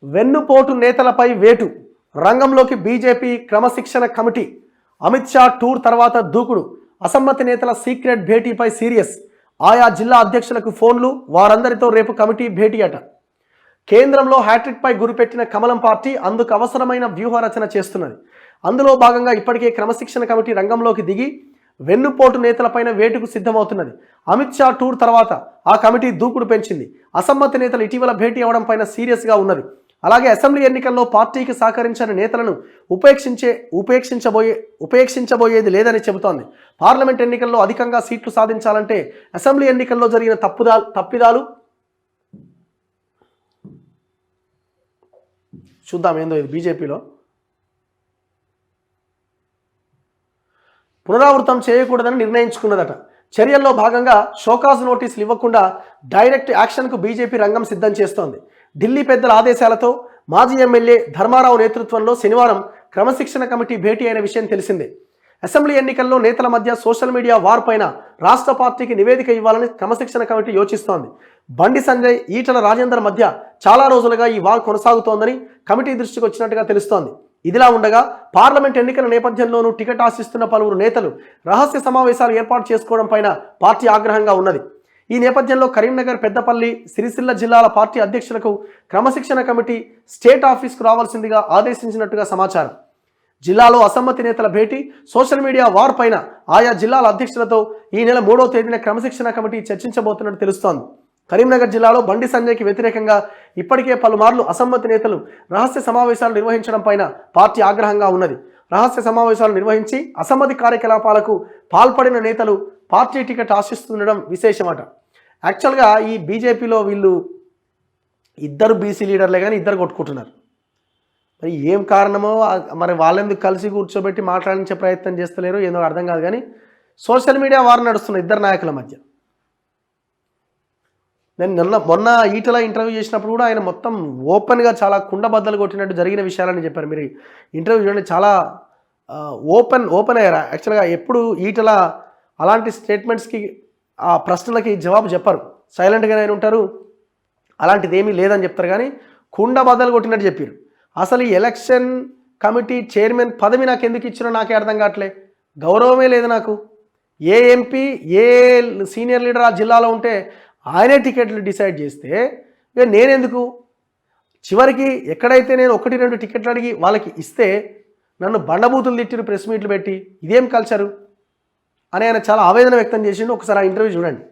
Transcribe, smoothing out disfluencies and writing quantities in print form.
వెన్నుపోటు నేతలపై వేటు, రంగంలోకి బీజేపీ క్రమశిక్షణ కమిటీ. అమిత్ షా టూర్ తర్వాత దూకుడు, అసమ్మతి నేతల సీక్రెట్ భేటీపై సీరియస్. ఆయా జిల్లా అధ్యక్షులకు ఫోన్లు, వారందరితో రేపు కమిటీ భేటీ అట. కేంద్రంలో హ్యాట్రిక్ పై గురిపెట్టిన కమలం పార్టీ అందుకు అవసరమైన వ్యూహ రచన చేస్తున్నది. అందులో భాగంగా ఇప్పటికే క్రమశిక్షణ కమిటీ రంగంలోకి దిగి వెన్నుపోటు నేతలపైన వేటుకు సిద్ధమవుతున్నది. అమిత్ షా టూర్ తర్వాత ఆ కమిటీ దూకుడు పెంచింది. అసమ్మతి నేతలు ఇటీవల భేటీ అవడం పైన సీరియస్గా ఉన్నది. అలాగే అసెంబ్లీ ఎన్నికల్లో పార్టీకి సహకరించిన నేతలను ఉపేక్షించబోయేది లేదని చెబుతోంది. పార్లమెంట్ ఎన్నికల్లో అధికంగా సీట్లు సాధించాలంటే అసెంబ్లీ ఎన్నికల్లో జరిగిన తప్పిదాలు చూద్దాం ఏందో ఇది బీజేపీలో పునరావృతం చేయకూడదని నిర్ణయించుకున్నదట. చర్యల్లో భాగంగా షోకాజ్ నోటీసులు ఇవ్వకుండా డైరెక్ట్ యాక్షన్కు బీజేపీ రంగం సిద్ధం చేస్తోంది. ఢిల్లీ పెద్దల ఆదేశాలతో మాజీ ఎమ్మెల్యే ధర్మారావు నేతృత్వంలో శనివారం క్రమశిక్షణ కమిటీ భేటీ అయిన విషయం తెలిసిందే. అసెంబ్లీ ఎన్నికల్లో నేతల మధ్య సోషల్ మీడియా వార్ పైన రాష్ట్ర పార్టీకి నివేదిక ఇవ్వాలని క్రమశిక్షణ కమిటీ యోచిస్తోంది. బండి సంజయ్, ఈటల రాజేందర్ మధ్య చాలా రోజులుగా ఈ వార్ కొనసాగుతోందని కమిటీ దృష్టికి వచ్చినట్టుగా తెలుస్తోంది. ఇదిలా ఉండగా పార్లమెంట్ ఎన్నికల నేపథ్యంలోనూ టికెట్ ఆశిస్తున్న పలువురు నేతలు రహస్య సమావేశాలు ఏర్పాటు చేసుకోవడం పైన పార్టీ ఆగ్రహంగా ఉన్నది. ఈ నేపథ్యంలో కరీంనగర్, పెద్దపల్లి, సిరిసిల్ల జిల్లాల పార్టీ అధ్యక్షులకు క్రమశిక్షణ కమిటీ స్టేట్ ఆఫీస్కు రావాల్సిందిగా ఆదేశించినట్టుగా సమాచారం. జిల్లాలో అసమ్మతి నేతల భేటీ, సోషల్ మీడియా వార్ పైన ఆయా జిల్లాల అధ్యక్షులతో ఈ నెల 3వ తేదీన క్రమశిక్షణ కమిటీ చర్చించబోతున్నట్టు తెలుస్తోంది. కరీంనగర్ జిల్లాలో బండి సంజయ్కి వ్యతిరేకంగా ఇప్పటికే పలుమార్లు అసమ్మతి నేతలు రహస్య సమావేశాలు నిర్వహించడం పైన పార్టీ ఆగ్రహంగా ఉన్నది. రహస్య సమావేశాలు నిర్వహించి అసమ్మతి కార్యకలాపాలకు పాల్పడిన నేతలు పార్టీ టికెట్ ఆశిస్తుండడం విశేషమట. యాక్చువల్గా ఈ బీజేపీలో వీళ్ళు ఇద్దరు బీసీ లీడర్లే కానీ ఇద్దరు కొట్టుకుంటున్నారు. మరి ఏం కారణమో మరి వాళ్ళెందుకు కలిసి కూర్చోబెట్టి మాట్లాడించే ప్రయత్నం చేస్తలేరు ఏదో అర్థం కాదు. కానీ సోషల్ మీడియా వారు నడుస్తున్న ఇద్దరు నాయకుల మధ్య. నేను మొన్న ఈటల ఇంటర్వ్యూ చేసినప్పుడు కూడా ఆయన మొత్తం ఓపెన్గా చాలా కుండబద్దలు కొట్టినట్టు జరిగిన విషయాలని చెప్పారు. మీరు ఇంటర్వ్యూ చూడండి, చాలా ఓపెన్ అయ్యారు. యాక్చువల్గా ఎప్పుడు ఈటల అలాంటి స్టేట్మెంట్స్కి ఆ ప్రశ్నలకి జవాబు చెప్పరు, సైలెంట్గానే ఉంటారు. అలాంటిది ఏమీ లేదని చెప్తారు. కానీ కుండబద్దలు కొట్టినట్టు చెప్పారు. అసలు ఈ ఎలక్షన్ కమిటీ చైర్మన్ పదవి నాకు ఎందుకు ఇచ్చినో నాకే అర్థం కావట్లే. గౌరవమే లేదు నాకు. ఏ ఎంపీ, ఏ సీనియర్ లీడర్ ఆ జిల్లాలో ఉంటే ఆయనే టికెట్లు డిసైడ్ చేస్తే ఇక నేనెందుకు? చివరికి ఎక్కడైతే నేను 1-2 టికెట్లు అడిగి వాళ్ళకి ఇస్తే నన్ను బండబూతులు తిట్టిరు ప్రెస్ మీట్లు పెట్టి. ఇదేం కల్చరు అని ఆయన చాలా ఆవేదన వ్యక్తం చేసిండు. ఒకసారి ఆ ఇంటర్వ్యూ చూడండి.